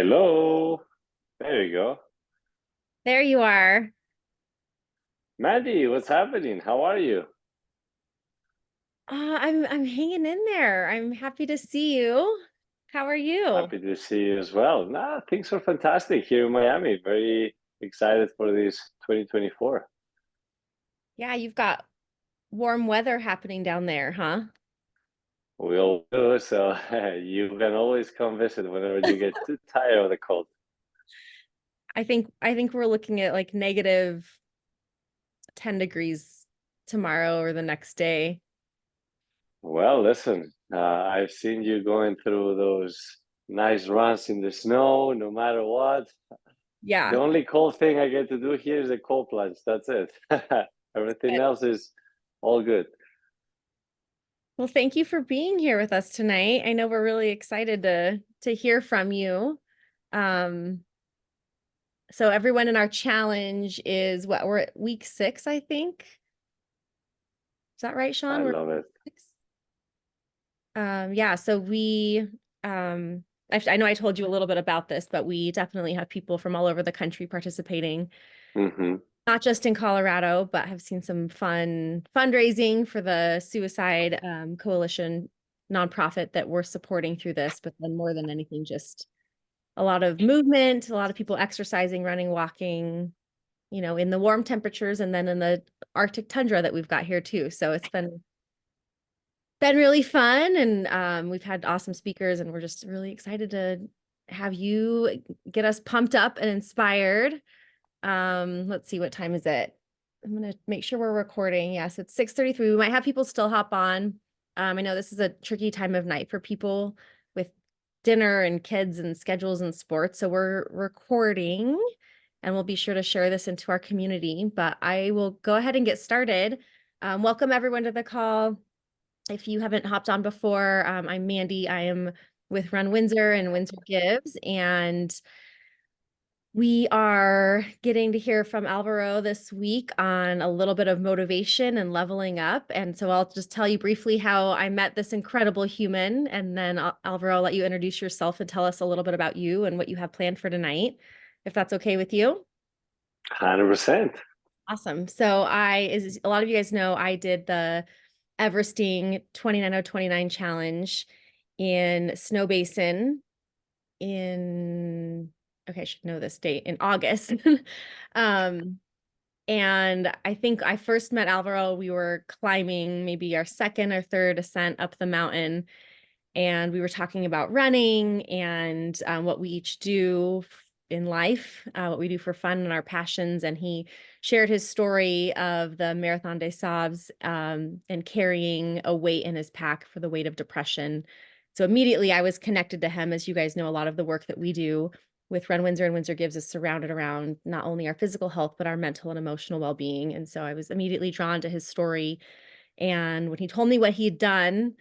Hello. There you go. There you are. Maddie, what's happening? How are you? I'm hanging in there. I'm happy to see you. How are you? Happy to see you as well. Nah, things are fantastic here in Miami. Very excited for this 2024. Yeah, you've got warm weather happening down there, huh? We'll do so. You can always come visit whenever you get too tired of the cold. I think we're looking at like negative 10 degrees tomorrow or the next day. Well, listen, I've seen you going through those nice runs in the snow, no matter what. The Yeah. only cold thing I get to do here is the cold plunge. That's it. Everything Good. else is all good. Well, thank you for being here with us tonight. I know we're really excited to hear from you. Um, so everyone in our challenge is what we're at week 6, I think. Is that right, I Sean? We're love it. 6? Yeah, so I know I told you a little bit about this, but we definitely have people from all over the country participating, Hmm. not just in Colorado, but have seen some fun fundraising for the Suicide Coalition nonprofit that we're supporting through this, but then more than anything, just a lot of movement, a lot of people exercising, running, walking, in the warm temperatures and then in the Arctic tundra that we've got here too. So it's been really fun, and we've had awesome speakers, and we're just really excited to have you get us pumped up and inspired. Let's see, what time is it? I'm gonna make sure we're recording. Yes, it's 6:33. We might have people still hop on. I know this is a tricky time of night for people with dinner and kids and schedules and sports, so we're recording, and we'll be sure to share this into our community. But I will go ahead and get started. Welcome everyone to the call. If you haven't hopped on before, I'm Mandy. I am with Run Windsor and Windsor Gives, and we are getting to hear from Alvaro this week on a little bit of motivation and leveling up. And so I'll just tell you briefly how I met this incredible human, and then Alvaro, I'll let you introduce yourself and tell us a little bit about you and what you have planned for tonight, if that's okay with you. 100%. Awesome. So as a lot of you guys know, I did the Everesting 29029 challenge in Snow Basin in, okay, I should know this date, in August. Um, and I think I first met Alvaro, we were climbing maybe our second or third ascent up the mountain, and we were talking about running and what we each do in life, what we do for fun and our passions. And he shared his story of the Marathon des Sables and carrying a weight in his pack for the weight of depression. So immediately I was connected to him. As you guys know, a lot of the work that we do with Run Windsor and Windsor Gives is surrounded around not only our physical health, but our mental and emotional well-being. And so I was immediately drawn to his story. And when he told me what he'd done,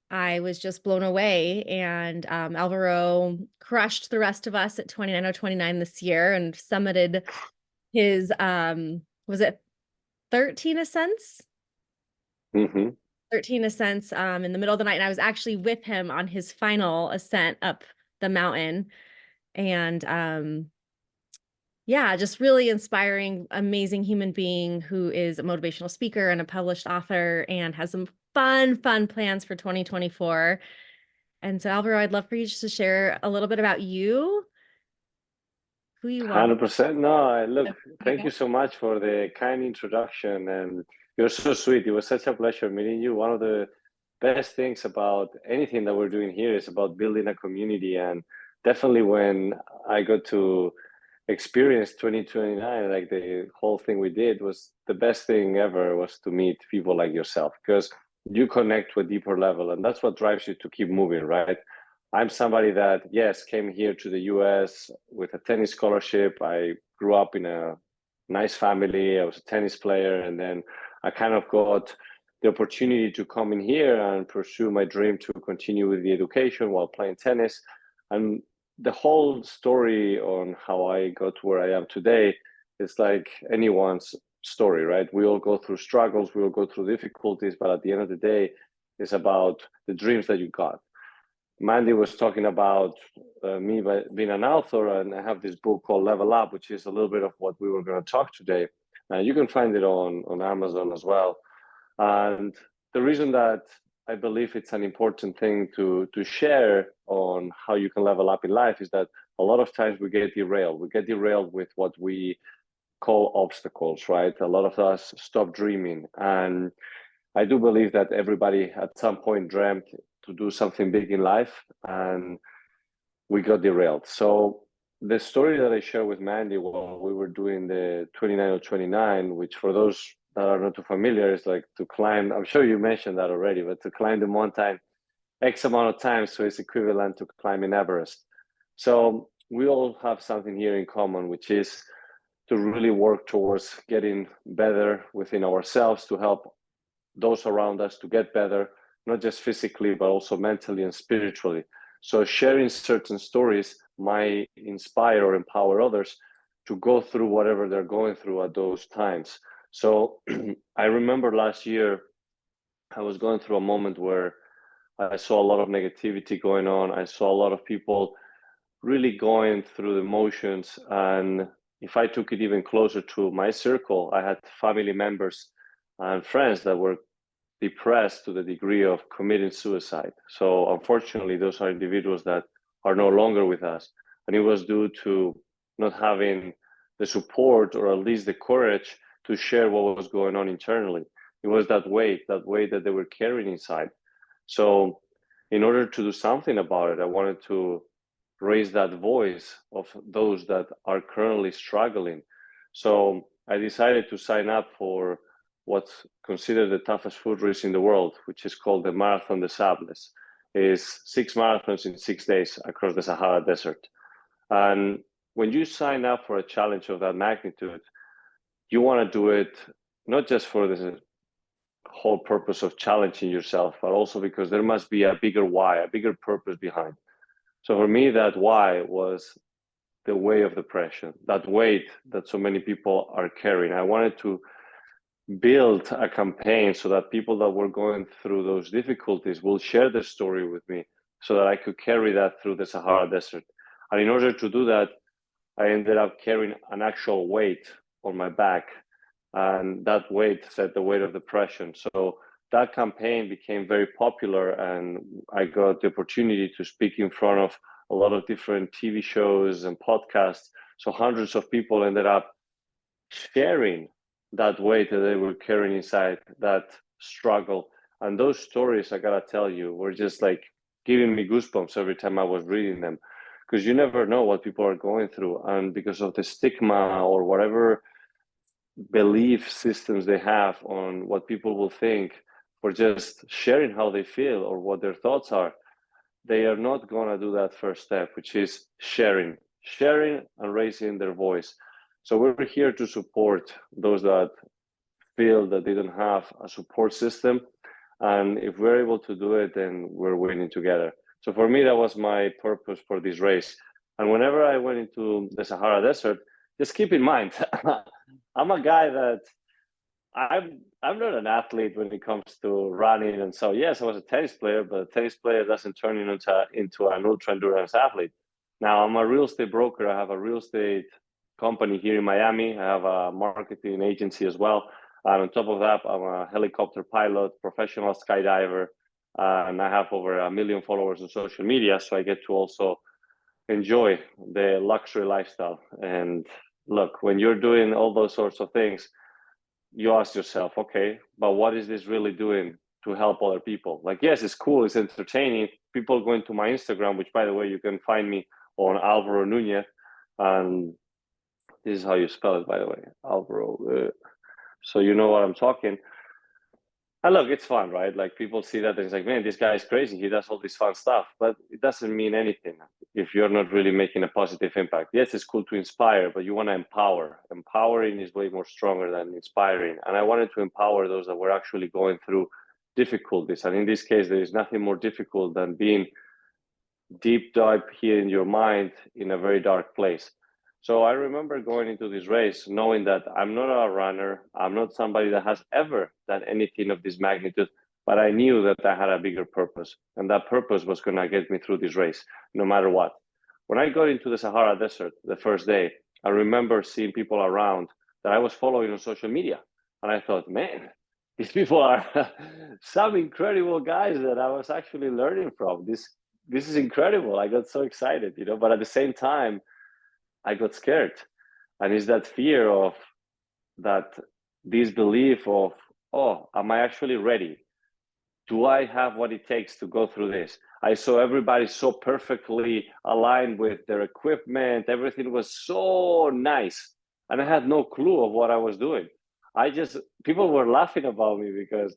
I was just blown away. And Alvaro crushed the rest of us at 29029 this year and summited his, was it 13 ascents? Hmm. 13 ascents in the middle of the night. And I was actually with him on his final ascent up the mountain. And yeah, just really inspiring, amazing human being who is a motivational speaker and a published author and has some fun plans for 2024. And so, Alvaro, I'd love for you just to share a little bit about you, who you are. 100%. No, look, thank Yeah. you so much for the kind introduction. And you're so sweet. It was such a pleasure meeting you. One of the best things about anything that we're doing here is about building a community. And definitely when I got to experience 2029, like the whole thing we did was the best thing ever was to meet people like yourself because you connect to a deeper level. And that's what drives you to keep moving, right? I'm somebody that, yes, came here to the US with a tennis scholarship. I grew up in a nice family. I was a tennis player. And then I kind of got the opportunity to come in here and pursue my dream to continue with the education while playing tennis. And the whole story on how I got to where I am today is like anyone's story, right? We all go through struggles, we all go through difficulties, but at the end of the day, it's about the dreams that you got. Mandy was talking about me being an author, and I have this book called Level Up, which is a little bit of what we were going to talk today. You can find it on Amazon as well. And the reason that I believe it's an important thing to share on how you can level up in life is that a lot of times we get derailed. We get derailed with what we call obstacles, right? A lot of us stop dreaming. And I do believe that everybody at some point dreamt to do something big in life, and we got derailed. So the story that I shared with Mandy while we were doing the 29 or 29, which for those that are not too familiar, is like to climb, I'm sure you mentioned that already, but to climb the mountain X amount of times, so it's equivalent to climbing Everest. So we all have something here in common, which is to really work towards getting better within ourselves, to help those around us to get better, not just physically, but also mentally and spiritually. So sharing certain stories might inspire or empower others to go through whatever they're going through at those times. So I remember last year, I was going through a moment where I saw a lot of negativity going on. I saw a lot of people really going through the motions. And if I took it even closer to my circle, I had family members and friends that were depressed to the degree of committing suicide. So unfortunately, those are individuals that are no longer with us. And it was due to not having the support or at least the courage to share what was going on internally. It was that weight that they were carrying inside. So in order to do something about it, I wanted to raise that voice of those that are currently struggling. So I decided to sign up for what's considered the toughest foot race in the world, which is called the Marathon des Sables. It's 6 marathons in 6 days across the Sahara Desert. And when you sign up for a challenge of that magnitude, you want to do it not just for the whole purpose of challenging yourself, but also because there must be a bigger why, a bigger purpose behind. So for me, that why was the weight of depression, that weight that so many people are carrying. I wanted to build a campaign so that people that were going through those difficulties will share their story with me so that I could carry that through the Sahara Desert. And in order to do that, I ended up carrying an actual weight on my back. And that weight said the weight of depression. So that campaign became very popular, and I got the opportunity to speak in front of a lot of different TV shows and podcasts. So hundreds of people ended up sharing that weight that they were carrying inside, that struggle. And those stories, I gotta tell you, were just like giving me goosebumps every time I was reading them, because you never know what people are going through. And because of the stigma or whatever belief systems they have on what people will think for just sharing how they feel or what their thoughts are, they are not going to do that first step, which is sharing and raising their voice. So we're here to support those that feel that they don't have a support system. And if we're able to do it, then we're winning together. So for me, that was my purpose for this race. And whenever I went into the Sahara Desert, just keep in mind, I'm a guy that I'm not an athlete when it comes to running. And so, yes, I was a tennis player, but a tennis player doesn't turn into an ultra endurance athlete. Now, I'm a real estate broker. I have a real estate company here in Miami. I have a marketing agency as well. And on top of that, I'm a helicopter pilot, professional skydiver, and I have over 1 million followers on social media. So I get to also enjoy the luxury lifestyle. And look, when you're doing all those sorts of things, you ask yourself, okay, but what is this really doing to help other people? Like, yes, it's cool, it's entertaining. People going to my Instagram, which, by the way, you can find me on Alvaro Nunez, and this is how you spell it, by the way, Alvaro. So you know what I'm talking. And look, it's fun, right? Like, people see that and it's like, man, this guy is crazy. He does all this fun stuff, but it doesn't mean anything if you're not really making a positive impact. Yes, it's cool to inspire, but you want to empower. Empowering is way more stronger than inspiring. And I wanted to empower those that were actually going through difficulties. And in this case, there is nothing more difficult than being deep dive here in your mind in a very dark place. So I remember going into this race knowing that I'm not a runner. I'm not somebody that has ever done anything of this magnitude, but I knew that I had a bigger purpose, and that purpose was going to get me through this race, no matter what. When I got into the Sahara Desert the first day, I remember seeing people around that I was following on social media. And I thought, man, these people are some incredible guys that I was actually learning from. This is incredible. I got so excited, you know, but at the same time, I got scared. And it's that fear of that disbelief of, oh, am I actually ready? Do I have what it takes to go through this? I saw everybody so perfectly aligned with their equipment. Everything was so nice. And I had no clue of what I was doing. People were laughing about me because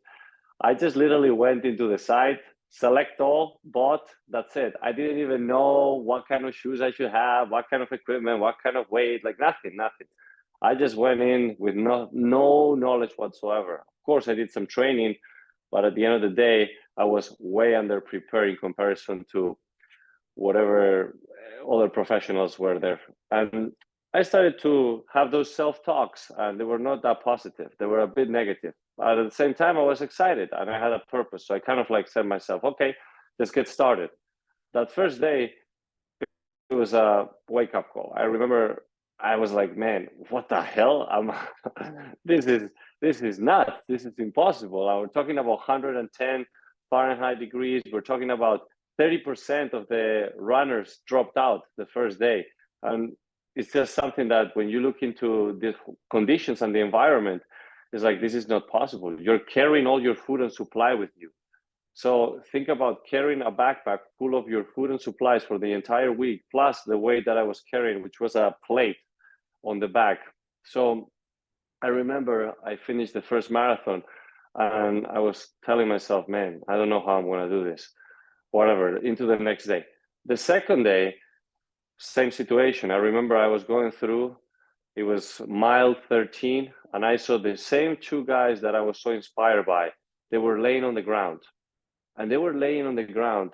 I just literally went into the site, select all, bought, that's it. I didn't even know what kind of shoes I should have, what kind of equipment, what kind of weight, like nothing. I just went in with no knowledge whatsoever. Of course, I did some training, but at the end of the day, I was way underprepared in comparison to whatever other professionals were there. And I started to have those self-talks, and they were not that positive. They were a bit negative. But at the same time, I was excited and I had a purpose. So I kind of like said myself, okay, let's get started. That first day, it was a wake-up call. I remember I was like, man, what the hell? This is nuts. This is impossible. We're talking about 110 Fahrenheit degrees. We're talking about 30% of the runners dropped out the first day. And it's just something that when you look into the conditions and the environment, it's like, this is not possible. You're carrying all your food and supply with you. So think about carrying a backpack full of your food and supplies for the entire week, plus the weight that I was carrying, which was a plate on the back. So I remember I finished the first marathon and I was telling myself, man, I don't know how I'm going to do this. Whatever, into the next day. The second day, same situation. I remember I was going through, it was mile 13, and I saw the same two guys that I was so inspired by. They were laying on the ground. And they were laying on the ground,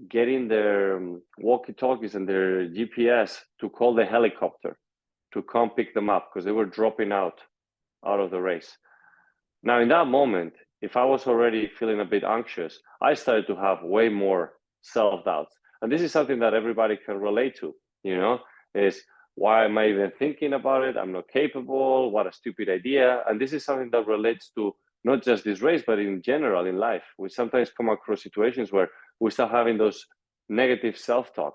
getting their walkie-talkies and their GPS to call the helicopter to come pick them up because they were dropping out of the race. Now, in that moment, if I was already feeling a bit anxious, I started to have way more self-doubts. And this is something that everybody can relate to, you know, is why am I even thinking about it? I'm not capable. What a stupid idea. And this is something that relates to not just this race, but in general in life. We sometimes come across situations where we start having those negative self-talk.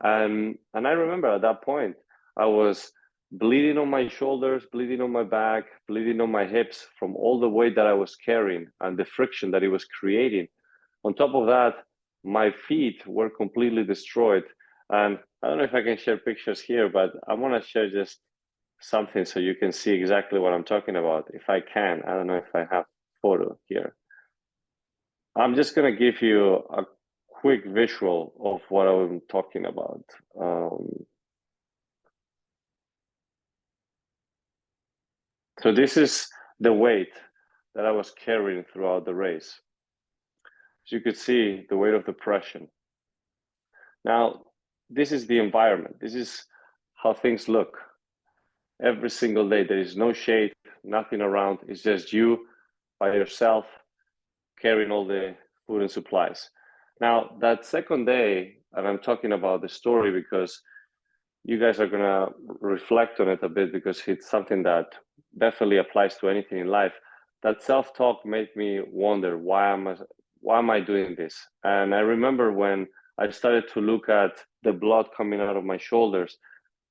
And I remember at that point, I was bleeding on my shoulders, bleeding on my back, bleeding on my hips from all the weight that I was carrying and the friction that it was creating. On top of that, my feet were completely destroyed. And I don't know if I can share pictures here, but I want to share just something so you can see exactly what I'm talking about. If I can, I don't know if I have photo here. I'm just going to give you a quick visual of what I'm talking about. So this is the weight that I was carrying throughout the race. As you could see, the weight of depression. Now, this is the environment. This is how things look. Every single day, there is no shade, nothing around. It's just you by yourself carrying all the food and supplies. Now, that second day, and I'm talking about the story because you guys are going to reflect on it a bit because it's something that definitely applies to anything in life. That self-talk made me wonder, why am I doing this? And I remember when I started to look at the blood coming out of my shoulders,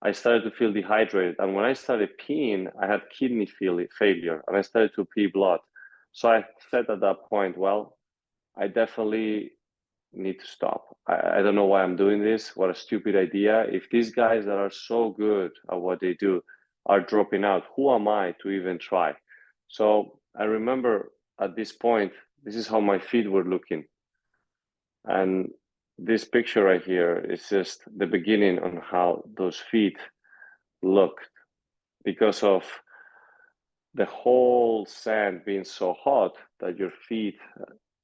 I started to feel dehydrated. And when I started peeing, I had kidney failure and I started to pee blood. So I said at that point, well, I definitely need to stop. I don't know why I'm doing this. What a stupid idea. If these guys that are so good at what they do are dropping out, who am I to even try? So I remember at this point, this is how my feet were looking. And this picture right here is just the beginning on how those feet looked because of the whole sand being so hot that your feet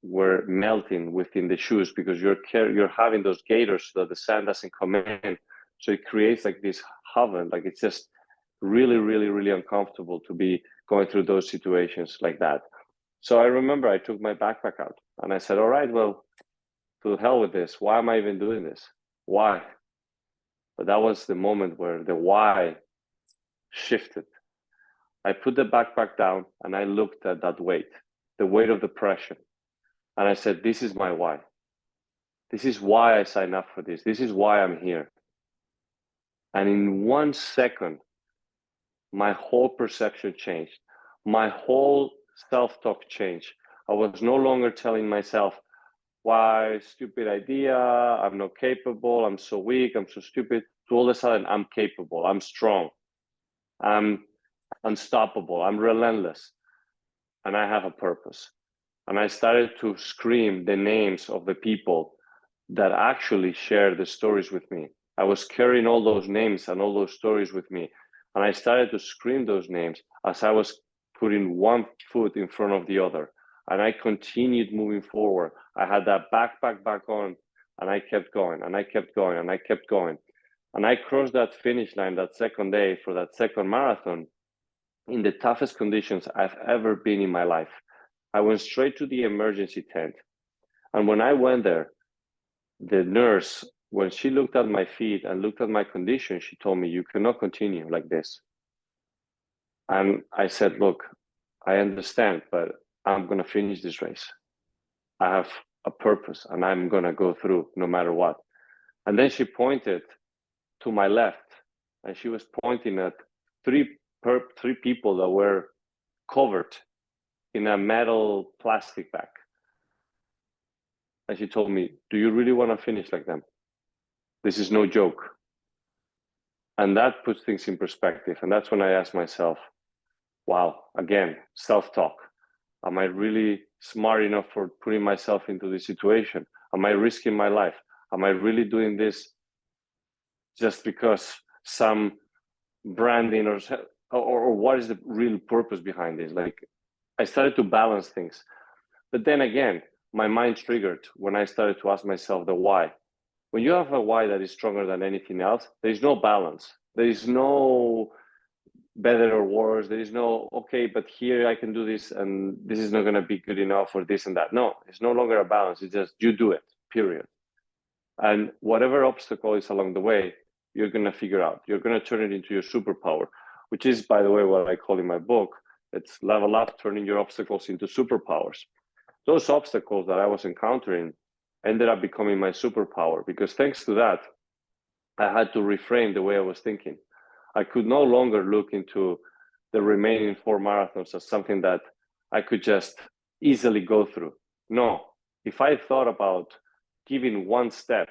were melting within the shoes because you're having those gaiters so that the sand doesn't come in. So it creates like this oven, like it's just really, really, really uncomfortable to be going through those situations like that. So I remember I took my backpack out and I said, all right, well, to hell with this. Why am I even doing this? Why? But that was the moment where the why shifted. I put the backpack down and I looked at that weight, the weight of depression. And I said, this is my why. This is why I signed up for this. This is why I'm here. And in 1 second, my whole perception changed. My whole self-talk changed. I was no longer telling myself, why, stupid idea, I'm not capable, I'm so weak, I'm so stupid. To all of a sudden, I'm capable, I'm strong, I'm unstoppable, I'm relentless, and I have a purpose. And I started to scream the names of the people that actually share the stories with me. I was carrying all those names and all those stories with me. And I started to scream those names as I was putting one foot in front of the other. And I continued moving forward. I had that backpack back on, and I kept going, and I kept going, and I kept going. And I crossed that finish line that second day for that second marathon in the toughest conditions I've ever been in my life. I went straight to the emergency tent. And when I went there, the nurse, when she looked at my feet and looked at my condition, she told me, you cannot continue like this. And I said, look, I understand, but I'm going to finish this race. I have a purpose and I'm going to go through no matter what. And then she pointed to my left and she was pointing at three people that were covered in a metal plastic bag. And she told me, do you really want to finish like them? This is no joke. And that puts things in perspective. And that's when I asked myself, wow, again, self-talk. Am I really smart enough for putting myself into this situation? Am I risking my life? Am I really doing this just because some branding or what is the real purpose behind this? Like, I started to balance things. But then again, my mind triggered when I started to ask myself the why. When you have a why that is stronger than anything else, there is no balance. There is no better or worse. There is no, okay, but here I can do this and this is not going to be good enough for this and that. No, it's no longer a balance. It's just you do it, period. And whatever obstacle is along the way, you're going to figure out. You're going to turn it into your superpower, which is, by the way, what I call in my book. It's level up, turning your obstacles into superpowers. Those obstacles that I was encountering ended up becoming my superpower because thanks to that, I had to reframe the way I was thinking. I could no longer look into the remaining 4 marathons as something that I could just easily go through. No, if I thought about giving one step,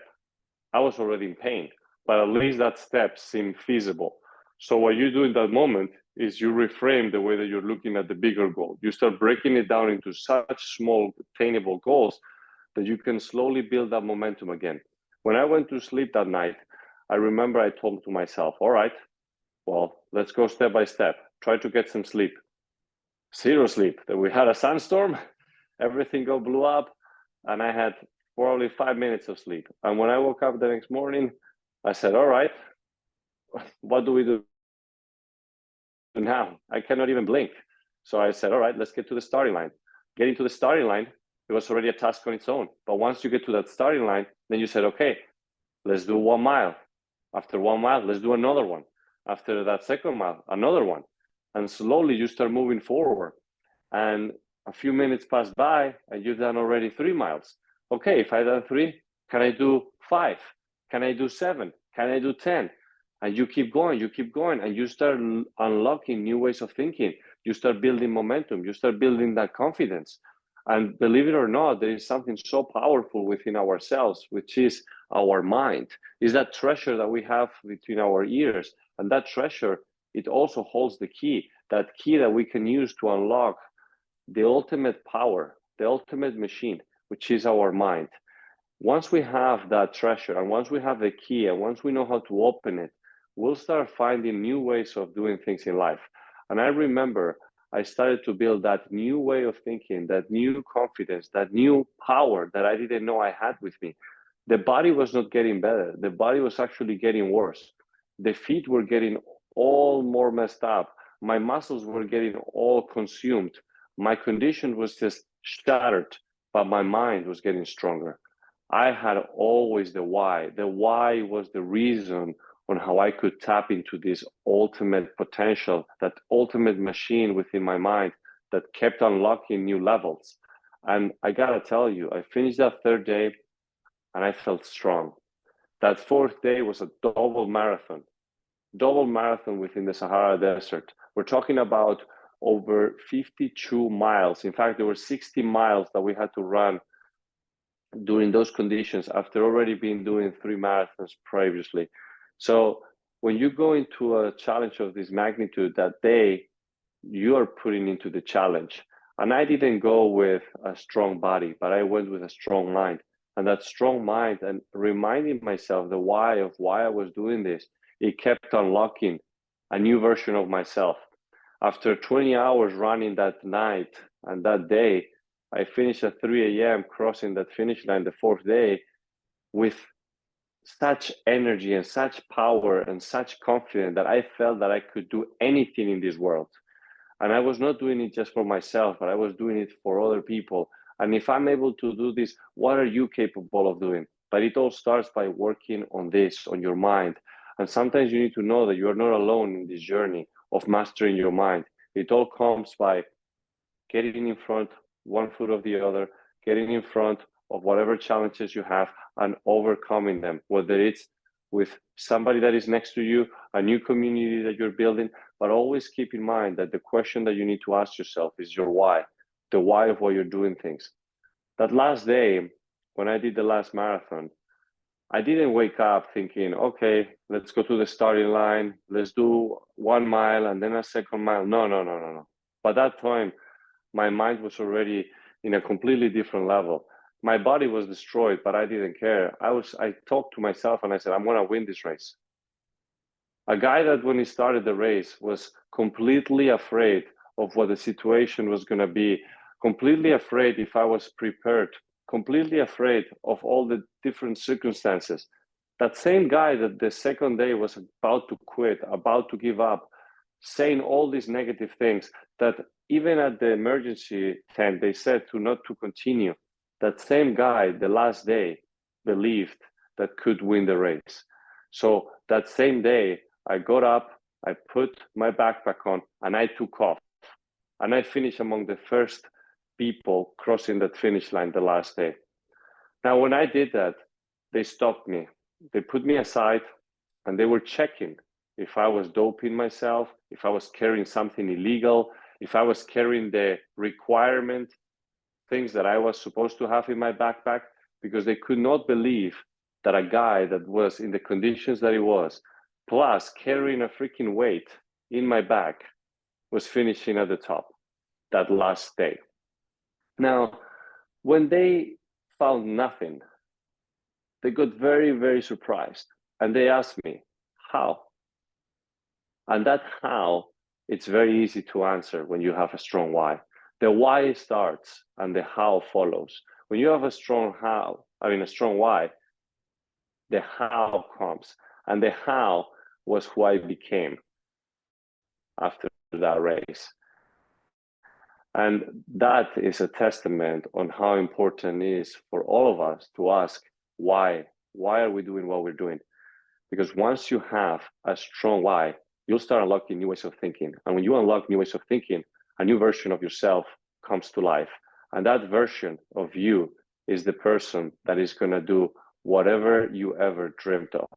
I was already in pain, but at least that step seemed feasible. So what you do in that moment is you reframe the way that you're looking at the bigger goal. You start breaking it down into such small, attainable goals that you can slowly build that momentum again. When I went to sleep that night, I remember I told to myself, all right, well, let's go step by step. Try to get some sleep. Zero sleep. We had a sandstorm, everything got blew up, and I had probably 5 minutes of sleep. And when I woke up the next morning, I said, all right, what do we do now? I cannot even blink. So I said, all right, let's get to the starting line. Getting to the starting line, it was already a task on its own. But once you get to that starting line, then you said, okay, let's do 1 mile. After 1 mile, let's do another one. After that second mile, another one. And slowly you start moving forward. And a few minutes pass by and you've done already 3 miles. Okay, if I've done 3, can I do 5? Can I do 7? Can I do 10? And you keep going, and you start unlocking new ways of thinking. You start building momentum, you start building that confidence. And believe it or not, there is something so powerful within ourselves, which is our mind. Is that treasure that we have between our ears. And that treasure, it also holds the key, that key that we can use to unlock the ultimate power, the ultimate machine, which is our mind. Once we have that treasure and once we have the key and once we know how to open it, we'll start finding new ways of doing things in life. And I remember I started to build that new way of thinking, that new confidence, that new power that I didn't know I had with me. The body was not getting better. The body was actually getting worse. The feet were getting all more messed up. My muscles were getting all consumed. My condition was just shattered, but my mind was getting stronger. I had always the why. The why was the reason on how I could tap into this ultimate potential, that ultimate machine within my mind that kept unlocking new levels. And I gotta tell you, I finished that third day and I felt strong. That fourth day was a double marathon within the Sahara Desert. We're talking about over 52 miles. In fact, there were 60 miles that we had to run during those conditions after already been doing 3 marathons previously. So when you go into a challenge of this magnitude, that day you are putting into the challenge. And I didn't go with a strong body, but I went with a strong mind. And that strong mind and reminding myself the why of why I was doing this, it kept unlocking a new version of myself. After 20 hours running that night and that day, I finished at 3 a.m. crossing that finish line the fourth day with such energy and such power and such confidence that I felt that I could do anything in this world. And I was not doing it just for myself, but I was doing it for other people. And if I'm able to do this, what are you capable of doing? But it all starts by working on this, on your mind. And sometimes you need to know that you are not alone in this journey of mastering your mind. It all comes by getting in front, one foot of the other, getting in front of whatever challenges you have and overcoming them, whether it's with somebody that is next to you, a new community that you're building, but always keep in mind that the question that you need to ask yourself is your why, the why of why you're doing things. That last day, when I did the last marathon, I didn't wake up thinking, okay, let's go to the starting line, let's do 1 mile and then a second mile. No. By that time, my mind was already in a completely different level. My body was destroyed, but I didn't care. I talked to myself and I said, I'm going to win this race. A guy that when he started the race was completely afraid of what the situation was going to be, completely afraid if I was prepared, completely afraid of all the different circumstances. That same guy that the second day was about to quit, about to give up, saying all these negative things, that even at the emergency tent, they said to not to continue. That same guy, the last day, believed that could win the race. So that same day, I got up, I put my backpack on, and I took off. And I finished among the first people crossing that finish line the last day. Now, when I did that, they stopped me. They put me aside and they were checking if I was doping myself, if I was carrying something illegal, if I was carrying the requirement things that I was supposed to have in my backpack, because they could not believe that a guy that was in the conditions that he was, plus carrying a freaking weight in my back, was finishing at the top that last day. Now, when they found nothing, they got very, very surprised. And they asked me, how? And that how, it's very easy to answer when you have a strong why. The why starts and the how follows. When you have a strong why, the how comes. And the how was who I became after that race. And that is a testament on how important it is for all of us to ask why. Why are we doing what we're doing? Because once you have a strong why, you'll start unlocking new ways of thinking. And when you unlock new ways of thinking, a new version of yourself comes to life. And that version of you is the person that is going to do whatever you ever dreamt of.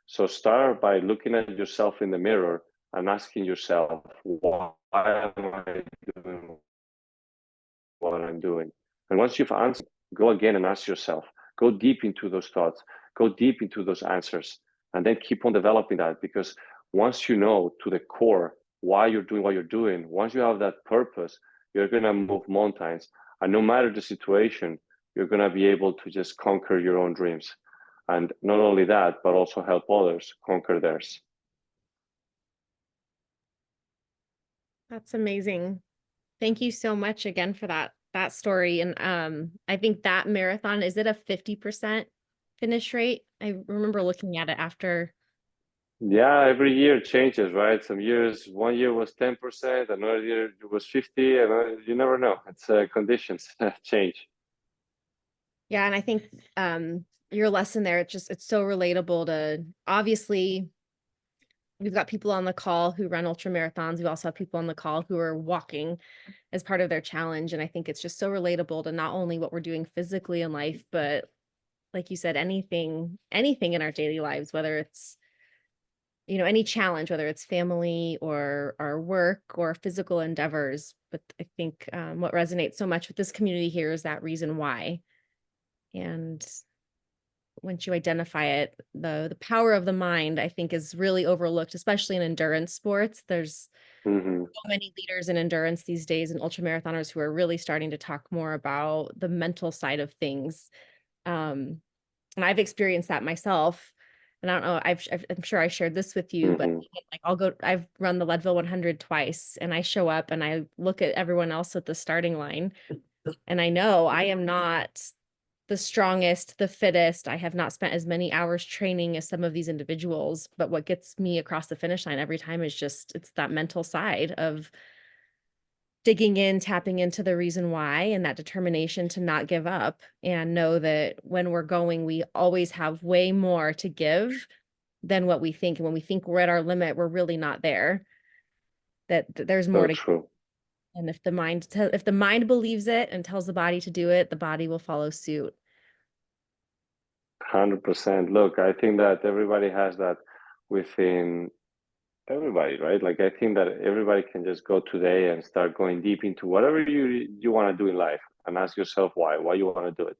So start by looking at yourself in the mirror and asking yourself, why am I doing what I'm doing? And once you've answered, go again and ask yourself, go deep into those thoughts, go deep into those answers, and then keep on developing that. Because once you know to the core why you're doing what you're doing, once you have that purpose, you're going to move mountains. And no matter the situation, you're going to be able to just conquer your own dreams. And not only that, but also help others conquer theirs. That's amazing. Thank you so much again for that story. And I think that marathon, is it a 50% finish rate? I remember looking at it after Yeah, every year changes, right? Some years, one year was 10%, another year it was 50, and you never know. It's conditions change. Yeah, and I think your lesson there, it's so relatable to, obviously we've got people on the call who run ultra marathons. We also have people on the call who are walking as part of their challenge. And I think it's just so relatable to not only what we're doing physically in life, but like you said, anything in our daily lives, whether it's, any challenge, whether it's family or our work or physical endeavors. But I think what resonates so much with this community here is that reason why. And once you identify it, the power of the mind, I think, is really overlooked, especially in endurance sports. There's Hmm. so many leaders in endurance these days and ultra marathoners who are really starting to talk more about the mental side of things. Um, and I've experienced that myself. And I don't know, I'm sure I shared this with you, but Hmm. like I've run the Leadville 100 twice, and I show up and I look at everyone else at the starting line, and I know I am not the strongest, the fittest. I have not spent as many hours training as some of these individuals, but what gets me across the finish line every time is just it's that mental side of digging in, tapping into the reason why, and that determination to not give up and know that when we're going, we always have way more to give than what we think. And when we think we're at our limit, we're really not there. That there's more So to. true. And if the mind believes it and tells the body to do it, the body will follow suit. 100%. Look, I think that everybody has that within everybody, right? Like I think that everybody can just go today and start going deep into whatever you want to do in life and ask yourself why you want to do it.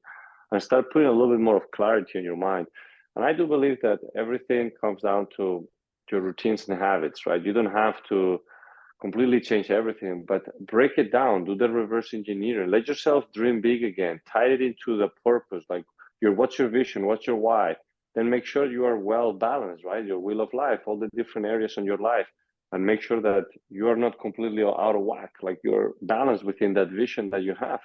And start putting a little bit more of clarity in your mind. And I do believe that everything comes down to your routines and habits, right? You don't have to completely change everything, but break it down, do the reverse engineering, let yourself dream big again, tie it into the purpose, like what's your vision, what's your why, then make sure you are well balanced, right? Your wheel of life, all the different areas in your life, and make sure that you are not completely out of whack, like you're balanced within that vision that you have.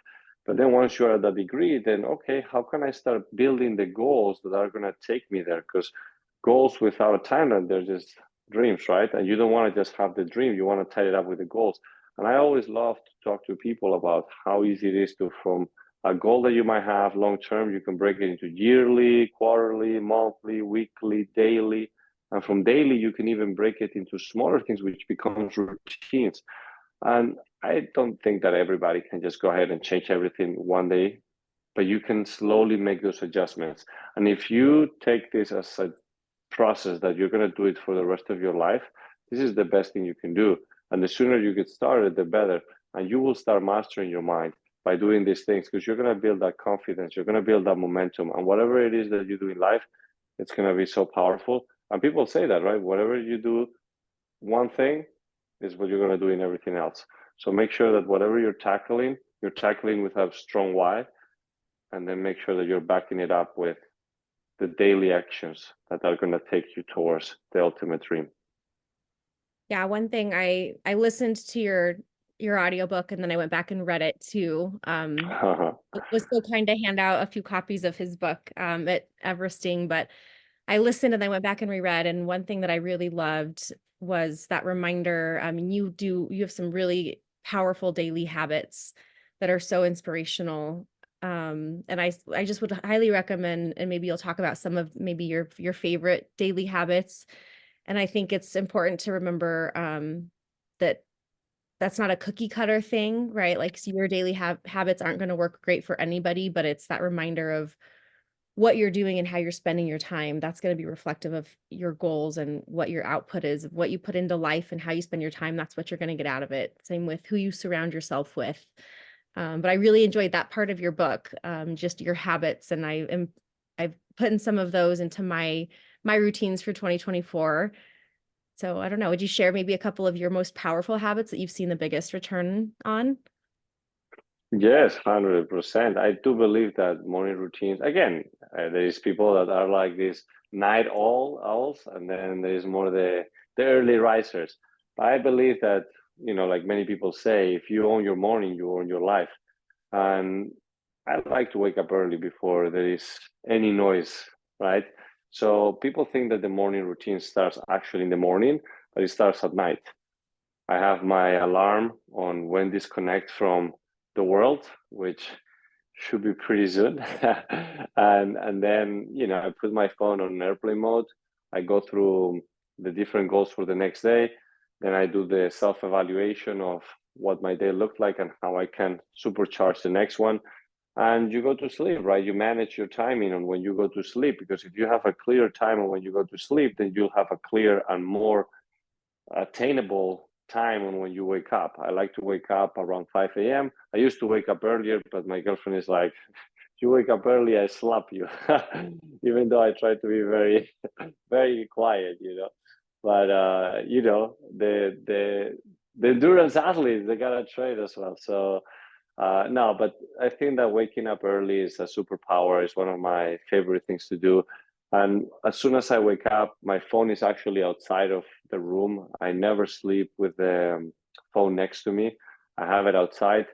But then once you're at that degree, then okay, how can I start building the goals that are going to take me there? Because goals without a timeline, they're just dreams, right? And you don't want to just have the dream, you want to tie it up with the goals. And I always love to talk to people about how easy it is to, from a goal that you might have long term, you can break it into yearly, quarterly, monthly, weekly, daily. And from daily, you can even break it into smaller things, which becomes routines. And I don't think that everybody can just go ahead and change everything one day, but you can slowly make those adjustments. And if you take this as a process that you're going to do it for the rest of your life, this is the best thing you can do. And the sooner you get started, the better. And you will start mastering your mind by doing these things because you're going to build that confidence, you're going to build that momentum. And whatever it is that you do in life, it's going to be so powerful. And people say that, right? Whatever you do, one thing is what you're going to do in everything else. So make sure that whatever you're tackling with a strong why, and then make sure that you're backing it up with the daily actions that are going to take you towards the ultimate dream. Yeah, one thing I listened to your audiobook, and then I went back and read it too. Was so kind to hand out a few copies of his book at Everesting, but I listened and I went back and reread. And one thing that I really loved was that reminder. I mean, you have some really powerful daily habits that are so inspirational. And I just would highly recommend, and maybe you'll talk about some of maybe your favorite daily habits. And I think it's important to remember that that's not a cookie cutter thing, right? Like, so your daily habits aren't going to work great for anybody, but it's that reminder of what you're doing and how you're spending your time. That's going to be reflective of your goals and what your output is, what you put into life and how you spend your time. That's what you're going to get out of it. Same with who you surround yourself with. But I really enjoyed that part of your book, just your habits, and I've put in some of those into my routines for 2024. So I don't know, would you share maybe a couple of your most powerful habits that you've seen the biggest return on? Yes, 100%. I do believe that morning routines, again, there is people that are like these owls, and then there is more the early risers. I believe that, like many people say, if you own your morning, you own your life. And I like to wake up early before there is any noise, right? So people think that the morning routine starts actually in the morning, but it starts at night. I have my alarm on when disconnect from the world, which should be pretty soon. And then, I put my phone on airplane mode. I go through the different goals for the next day. Then I do the self-evaluation of what my day looked like and how I can supercharge the next one. And you go to sleep, right? You manage your timing on when you go to sleep, because if you have a clear time on when you go to sleep, then you'll have a clear and more attainable time on when you wake up. I like to wake up around 5 a.m. I used to wake up earlier, but my girlfriend is like, if you wake up early, I slap you. Even though I try to be very, very quiet, But the endurance athletes, they gotta train as well. So no, but I think that waking up early is a superpower. It's one of my favorite things to do. And as soon as I wake up, my phone is actually outside of the room. I never sleep with the phone next to me. I have it outside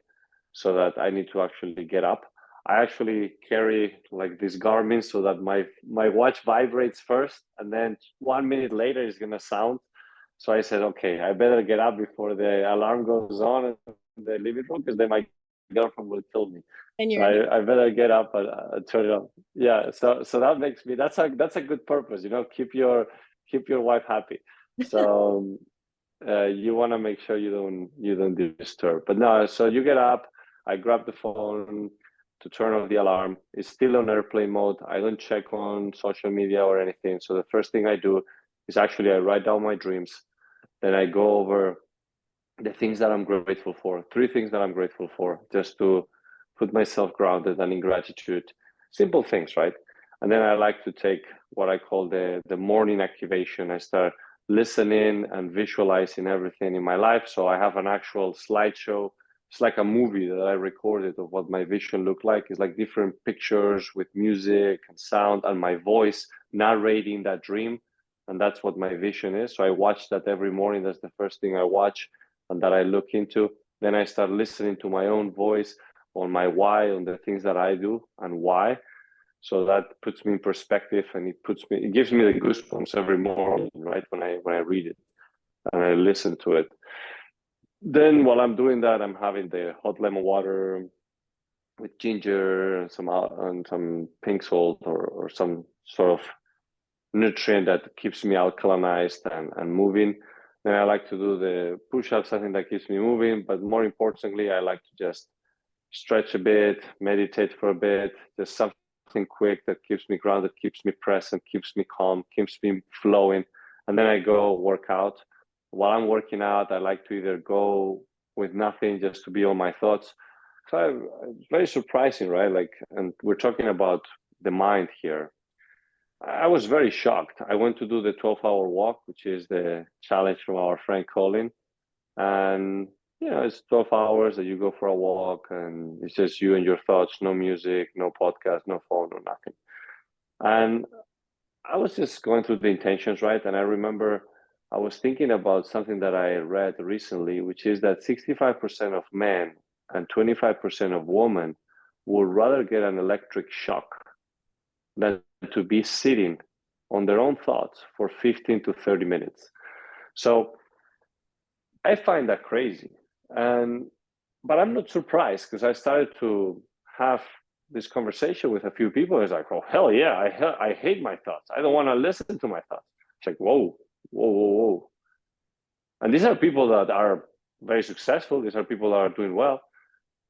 so that I need to actually get up. I actually carry like this Garmin so that my watch vibrates first, and then 1 minute later it's gonna sound. So I said, okay, I better get up before the alarm goes on in the living room, because then my girlfriend will kill me. And So you're I better get up and turn it on. Yeah. So that makes me, that's a good purpose, keep your wife happy. So you want to make sure you don't disturb. But no, so you get up, I grab the phone to turn off the alarm. It's still on airplane mode. I don't check on social media or anything. So the first thing I do is actually I write down my dreams. Then I go over the things that I'm grateful for, 3 things that I'm grateful for, just to put myself grounded and in gratitude. Simple things, right? And then I like to take what I call the morning activation. I start listening and visualizing everything in my life. So I have an actual slideshow. It's like a movie that I recorded of what my vision looked like. It's like different pictures with music and sound and my voice narrating that dream. And that's what my vision is. So I watch that every morning. That's the first thing I watch and that I look into. Then I start listening to my own voice on my why, on the things that I do and why. So that puts me in perspective, and it gives me the goosebumps every morning, right? When I read it and I listen to it. Then while I'm doing that, I'm having the hot lemon water with ginger and some pink salt or some sort of nutrient that keeps me alkalinized and moving. Then I like to do the push-ups, I think that keeps me moving. But more importantly, I like to just stretch a bit, meditate for a bit, just something quick that keeps me grounded, keeps me present, keeps me calm, keeps me flowing. And then I go work out. While I'm working out, I like to either go with nothing, just to be on my thoughts. So it's very surprising, right? And we're talking about the mind here. I was very shocked. I went to do the 12-hour walk, which is the challenge from our friend Colin. And, it's 12 hours that you go for a walk, and it's just you and your thoughts, no music, no podcast, no phone, no nothing. And I was just going through the intentions, right? And I remember I was thinking about something that I read recently, which is that 65% of men and 25% of women would rather get an electric shock than to be sitting on their own thoughts for 15 to 30 minutes. So I find that crazy. But I'm not surprised, because I started to have this conversation with a few people. It's like, oh, hell yeah, I hate my thoughts. I don't want to listen to my thoughts. It's like, whoa, whoa, whoa, whoa. And these are people that are very successful. These are people that are doing well.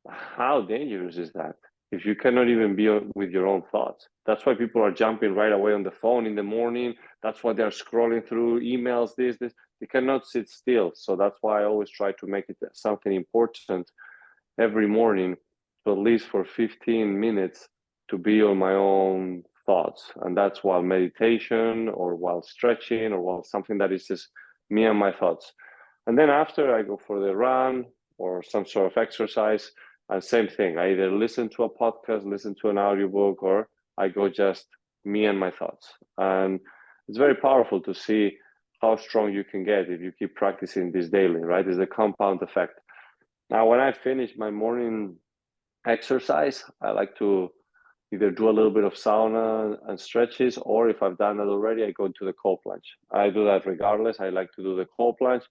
How dangerous is that if you cannot even be with your own thoughts? That's why people are jumping right away on the phone in the morning. That's why they're scrolling through emails, this. They cannot sit still. So that's why I always try to make it something important every morning, to at least for 15 minutes to be on my own thoughts. And that's while meditation or while stretching or while something that is just me and my thoughts. And then after, I go for the run or some sort of exercise. And same thing, I either listen to a podcast, listen to an audiobook, or I go just me and my thoughts. And it's very powerful to see how strong you can get if you keep practicing this daily, right? It's a compound effect. Now, when I finish my morning exercise, I like to either do a little bit of sauna and stretches, or if I've done it already, I go into the cold plunge. I do that regardless. I like to do the cold plunge.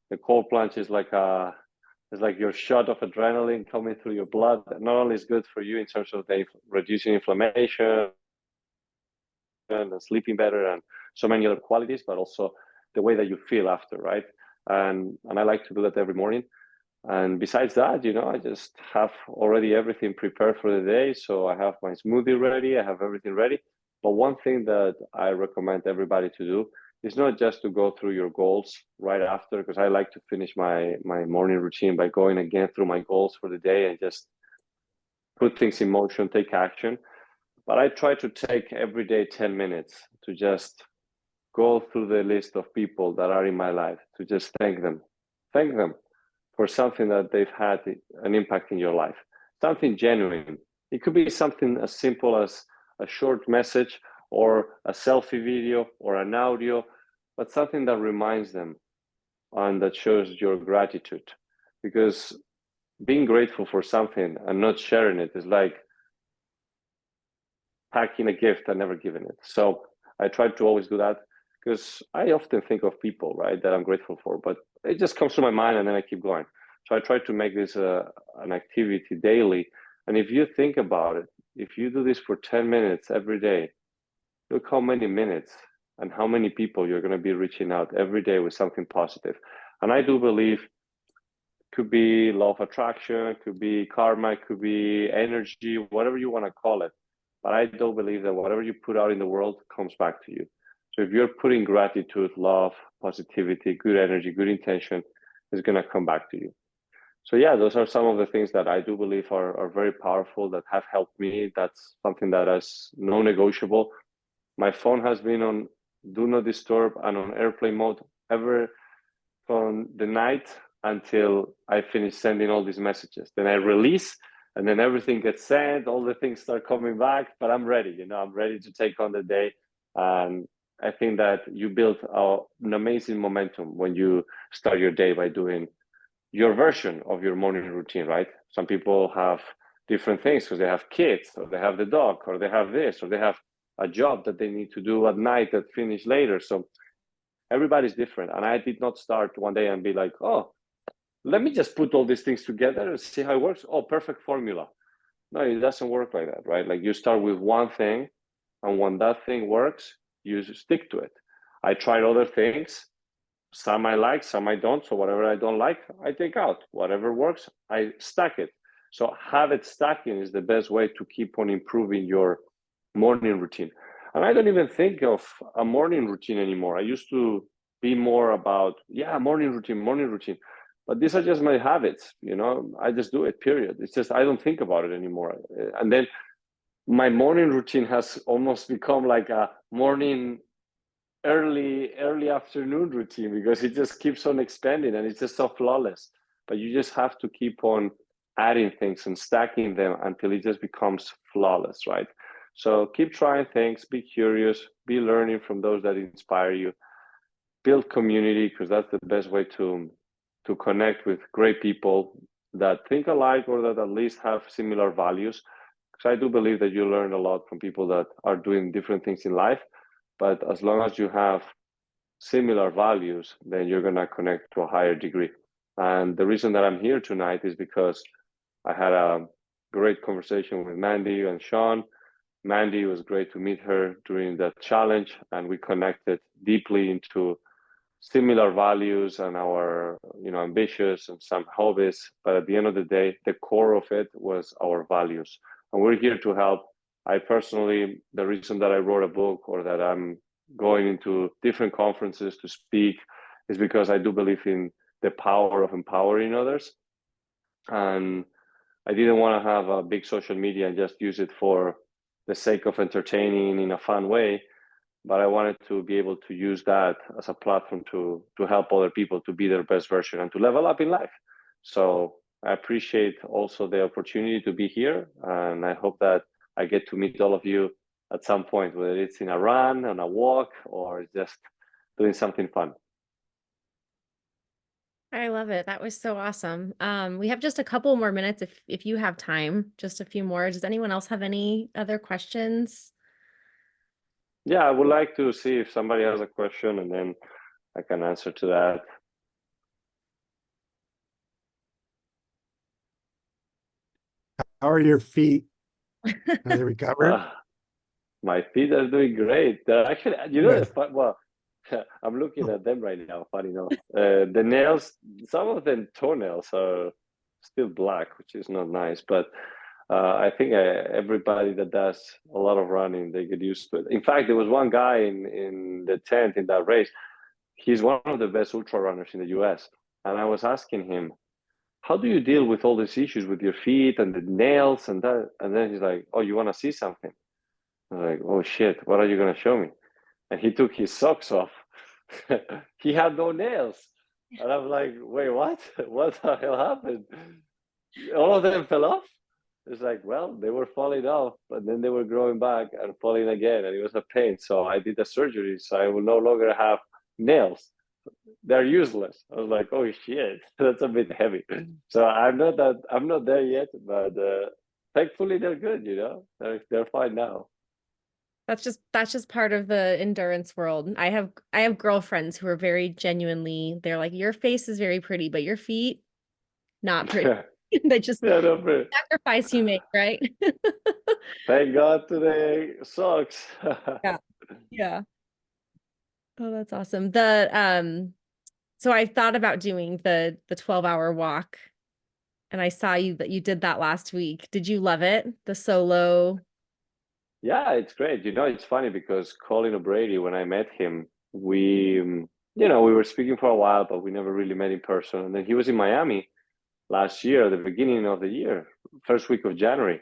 The cold plunge is like your shot of adrenaline coming through your blood. Not only is good for you in terms of reducing inflammation and sleeping better and so many other qualities, but also the way that you feel after, right? And I like to do that every morning. And besides that, I just have already everything prepared for the day. So I have my smoothie ready, I have everything ready. But one thing that I recommend everybody to do is not just to go through your goals right after, because I like to finish my morning routine by going again through my goals for the day and just put things in motion, take action. But I try to take every day 10 minutes to just go through the list of people that are in my life, to just thank them for something that they've had an impact in your life, something genuine. It could be something as simple as a short message or a selfie video or an audio, but something that reminds them and that shows your gratitude. Because being grateful for something and not sharing it is like packing a gift and never giving it. So I try to always do that, because I often think of people, right, that I'm grateful for, but it just comes to my mind and then I keep going. So I try to make this an activity daily. And if you think about it, if you do this for 10 minutes every day, look how many minutes and how many people you're going to be reaching out every day with something positive. And I do believe could be law of attraction, could be karma, could be energy, whatever you want to call it. But I do believe that whatever you put out in the world comes back to you. So if you're putting gratitude, love, positivity, good energy, good intention, it's going to come back to you. So yeah, those are some of the things that I do believe are very powerful, that have helped me. That's something that is non-negotiable. My phone has been on do not disturb and on airplane mode ever from the night until I finish sending all these messages. Then I release, and then everything gets sent, all the things start coming back, but I'm ready, I'm ready to take on the day. And I think that you build an amazing momentum when you start your day by doing your version of your morning routine, right? Some people have different things because they have kids, or they have the dog, or they have this, or they have a job that they need to do at night that finish later. So everybody's different. And I did not start one day and be like, oh, let me just put all these things together and see how it works. Oh, perfect formula. No, it doesn't work like that, right? Like you start with one thing, and when that thing works, you stick to it. I tried other things. Some I like, some I don't. So whatever I don't like, I take out. Whatever works, I stack it. So habit stacking is the best way to keep on improving your morning routine. And I don't even think of a morning routine anymore. I used to be more about, morning routine. But these are just my habits, I just do it, period. It's just, I don't think about it anymore. And then my morning routine has almost become like a morning early afternoon routine, because it just keeps on expanding and it's just so flawless. But you just have to keep on adding things and stacking them until it just becomes flawless, right? So keep trying things, be curious, be learning from those that inspire you, build community, because that's the best way to connect with great people that think alike, or that at least have similar values. Because I do believe that you learn a lot from people that are doing different things in life. But as long as you have similar values, then you're going to connect to a higher degree. And the reason that I'm here tonight is because I had a great conversation with Mandy and Sean. Mandy, was great to meet her during that challenge, and we connected deeply into similar values and our ambitious and some hobbies. But at the end of the day, the core of it was our values, and we're here to help. I personally, the reason that I wrote a book, or that I'm going into different conferences to speak, is because I do believe in the power of empowering others. And I didn't want to have a big social media and just use it for the sake of entertaining in a fun way, but I wanted to be able to use that as a platform to help other people to be their best version and to level up in life. So I appreciate also the opportunity to be here, and I hope that I get to meet all of you at some point, whether it's in a run, on a walk, or just doing something fun. I love it. That was so awesome. We have just a couple more minutes if you have time, just a few more. Does anyone else have any other questions? Yeah, I would like to see if somebody has a question and then I can answer to that. How are your feet? Are they recovered? My feet are doing great. They're actually, you know, Good. well, I'm looking at them right now. Funny enough, the nails, some of them toenails are still black, which is not nice. But I think everybody that does a lot of running, they get used to it. In fact, there was one guy in the tent in that race. He's one of the best ultra runners in the US, and I was asking him, "How do you deal with all these issues with your feet and the nails and that?" And then he's like, "Oh, you want to see something?" I was like, "Oh shit, what are you gonna show me?" And he took his socks off. He had no nails. And I'm like, "Wait, what? What the hell happened?" All of them fell off. It's like, well, they were falling off, but then they were growing back and falling again, and it was a pain. So I did a surgery, so I will no longer have nails. They're useless. I was like, oh shit, that's a bit heavy. So I'm not there yet, but thankfully they're good, you know. They're fine now. That's just part of the endurance world. I have girlfriends who are very genuinely, they're like, your face is very pretty, but your feet, not pretty. They just Yeah, no, but sacrifice you make, right? thank God today socks. Yeah. Yeah. Oh, that's awesome. So I thought about doing the 12-hour walk, and I saw you that you did that last week. Did you love it? The solo? Yeah, it's great. You know, it's funny because Colin O'Brady, when I met him, we, we were speaking for a while, but we never really met in person. And then he was in Miami last year, at the beginning of the year, first week of January.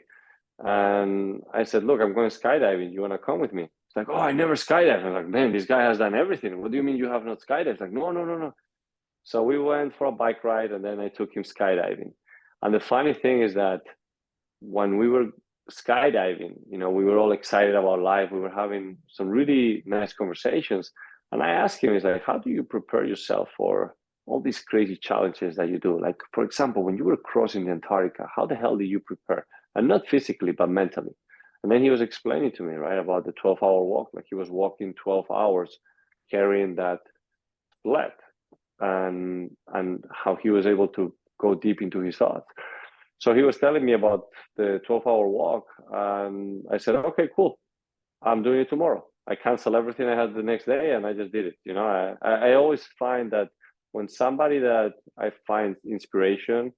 And I said, look, I'm going skydiving. You want to come with me? It's like, oh, I never skydived. I'm like, man, this guy has done everything. What do you mean you have not skydived? It's like, no, no, no, no. So we went for a bike ride and then I took him skydiving. And the funny thing is that when we were skydiving, we were all excited about life. We were having some really nice conversations. And I asked him, he's like, how do you prepare yourself for all these crazy challenges that you do? Like, for example, when you were crossing the Antarctica, how the hell did you prepare? And not physically, but mentally. And then he was explaining to me, right, about the 12-hour walk. Like he was walking 12 hours carrying that sled and how he was able to go deep into his thoughts. So he was telling me about the 12-hour walk, and I said, okay, cool. I'm doing it tomorrow. I canceled everything I had the next day, and I just did it. I always find that when somebody that I find inspiration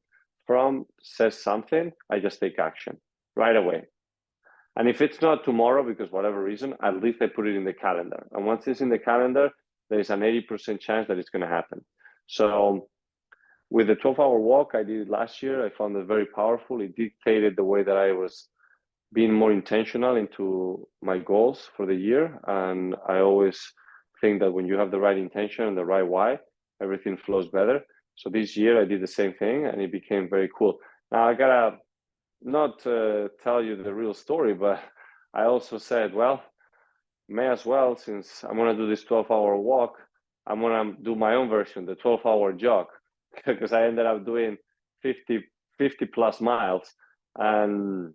from says something, I just take action right away. And if it's not tomorrow, because whatever reason, at least I put it in the calendar. And once it's in the calendar, there's an 80% chance that it's going to happen. So with the 12-hour walk I did last year, I found it very powerful. It dictated the way that I was being more intentional into my goals for the year. And I always think that when you have the right intention and the right why, everything flows better. So this year I did the same thing and it became very cool. Now I gotta not tell you the real story, but I also said, well, may as well, since I'm gonna do this 12-hour walk, I'm gonna do my own version, the 12-hour jog, because I ended up doing 50 plus miles. And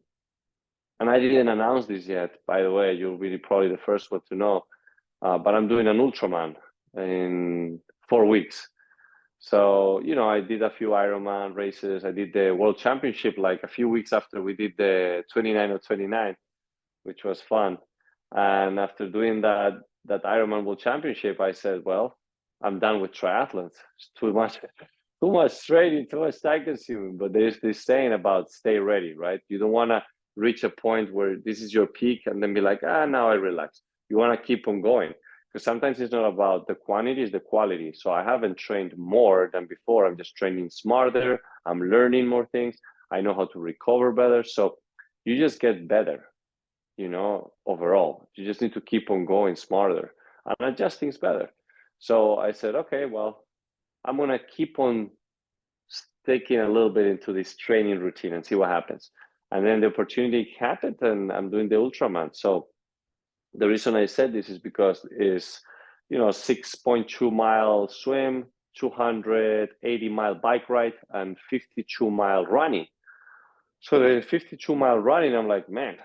I didn't announce this yet, by the way. You'll be probably the first one to know. But I'm doing an Ultraman in 4 weeks. So, I did a few Ironman races. I did the World Championship like a few weeks after we did the 29 of 29, which was fun. And after doing that Ironman World Championship, I said, well, I'm done with triathlons. It's too much training, too much time consuming. But there's this saying about stay ready, right? You don't want to reach a point where this is your peak and then be like, now I relax. You want to keep on going, because sometimes it's not about the quantity, it's the quality. So I haven't trained more than before. I'm just training smarter. I'm learning more things. I know how to recover better. So you just get better, overall. You just need to keep on going smarter and adjust things better. So I said, okay, well, I'm going to keep on sticking a little bit into this training routine and see what happens. And then the opportunity happened and I'm doing the Ultraman. So the reason I said this is because it's, 6.2 mile swim, 280-mile bike ride, and 52-mile running. So the 52-mile running, I'm like, man,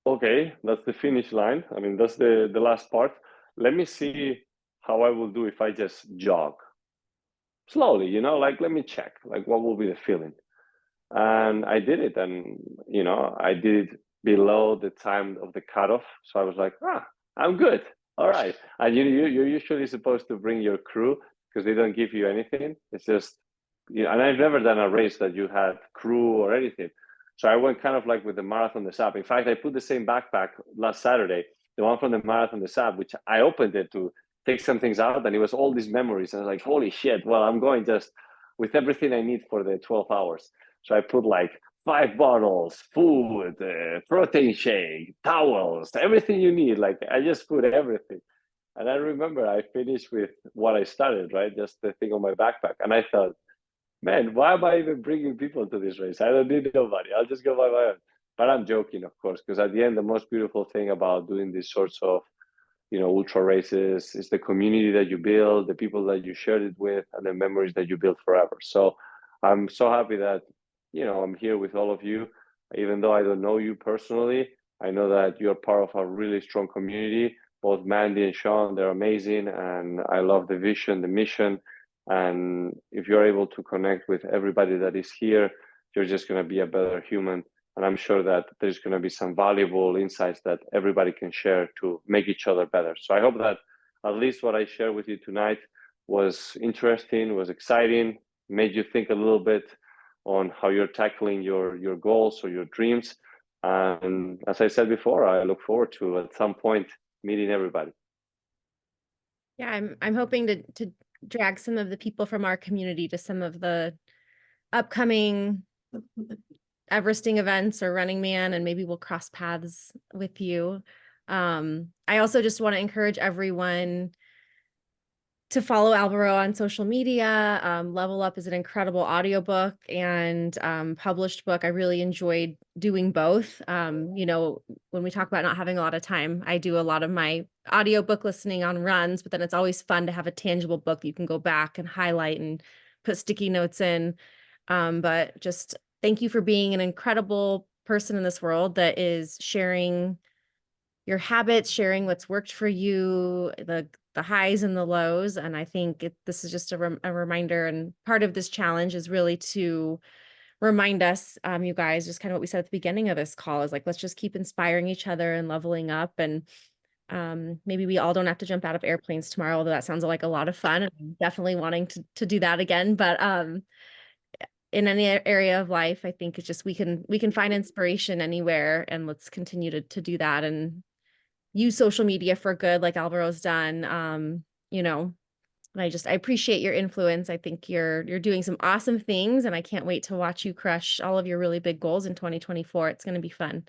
okay, that's the finish line. I mean, that's the last part. Let me see how I will do if I just jog slowly, you know, like, let me check, like, what will be the feeling? And I did it, and, you know, I did it below the time of the cutoff. So I was like, I'm good. All right. And you're usually supposed to bring your crew because they don't give you anything. It's just, you know, and I've never done a race that you had crew or anything. So I went kind of like with the marathon, the SAP. In fact, I put the same backpack last Saturday, the one from the marathon, the SAP, which I opened it to take some things out, and it was all these memories. And I was like, holy shit, well, I'm going just with everything I need for the 12 hours. So I put like 5 bottles, food, protein shake, towels, everything you need. Like, I just put everything. And I remember I finished with what I started, right? Just the thing on my backpack. And I thought, man, why am I even bringing people to this race? I don't need nobody. I'll just go by my own. But I'm joking, of course, because at the end, the most beautiful thing about doing these sorts of, you know, ultra races is the community that you build, the people that you shared it with, and the memories that you build forever. So I'm so happy that, you know, I'm here with all of you. Even though I don't know you personally, I know that you're part of a really strong community. Both Mandy and Sean, they're amazing, and I love the vision, the mission. And if you're able to connect with everybody that is here, you're just going to be a better human. And I'm sure that there's going to be some valuable insights that everybody can share to make each other better. So I hope that at least what I shared with you tonight was interesting, was exciting, made you think a little bit on how you're tackling your goals or your dreams. And as I said before, I look forward to at some point meeting everybody. Yeah, I'm hoping to drag some of the people from our community to some of the upcoming Everesting events or Running Man, and maybe we'll cross paths with you. I also just want to encourage everyone to follow Alvaro on social media. Level Up is an incredible audiobook and published book. I really enjoyed doing both. You know, when we talk about not having a lot of time, I do a lot of my audiobook listening on runs, but then it's always fun to have a tangible book you can go back and highlight and put sticky notes in. But just thank you for being an incredible person in this world that is sharing your habits, sharing what's worked for you, the highs and the lows. And I think this is just a reminder, and part of this challenge is really to remind us, you guys, just kind of what we said at the beginning of this call is like, let's just keep inspiring each other and leveling up. And maybe we all don't have to jump out of airplanes tomorrow, although that sounds like a lot of fun. I'm definitely wanting to do that again. But in any area of life, I think it's just we can find inspiration anywhere, and let's continue to do that and use social media for good, like Alvaro's done. You know, and I appreciate your influence. I think you're doing some awesome things, and I can't wait to watch you crush all of your really big goals in 2024. It's going to be fun.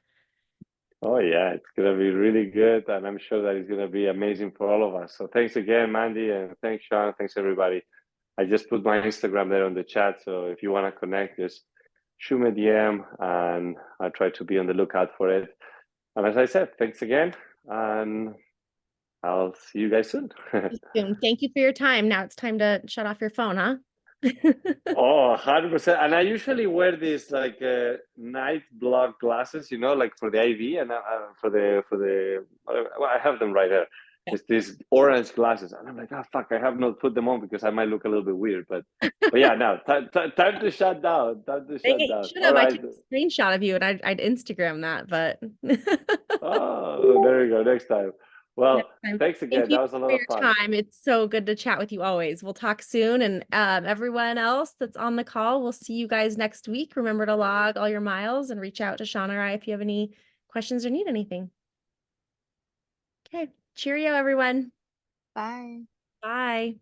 Oh yeah, it's going to be really good, and I'm sure that it's going to be amazing for all of us. So thanks again, Mandy, and thanks, Sean. Thanks, everybody. I just put my Instagram there on the chat, so if you want to connect, just shoot me a DM, and I'll try to be on the lookout for it. And as I said, thanks again, and I'll see you guys soon. Thank you for your time. Now it's time to shut off your phone, huh? Oh, 100%. And I usually wear these like night block glasses, you know, like for the IV, and for the well, I have them right here. It's these orange glasses, and I'm like, oh fuck, I have not put them on because I might look a little bit weird. But yeah, now time to shut down. Time to shut down. Should have. I took a screenshot of you, and I'd Instagram that, but oh, there you go. Next time. Well, thanks again. That was a lot of fun. Time. It's so good to chat with you always. We'll talk soon. And everyone else that's on the call, we'll see you guys next week. Remember to log all your miles and reach out to Sean or I if you have any questions or need anything. Okay. Cheerio, everyone. Bye. Bye.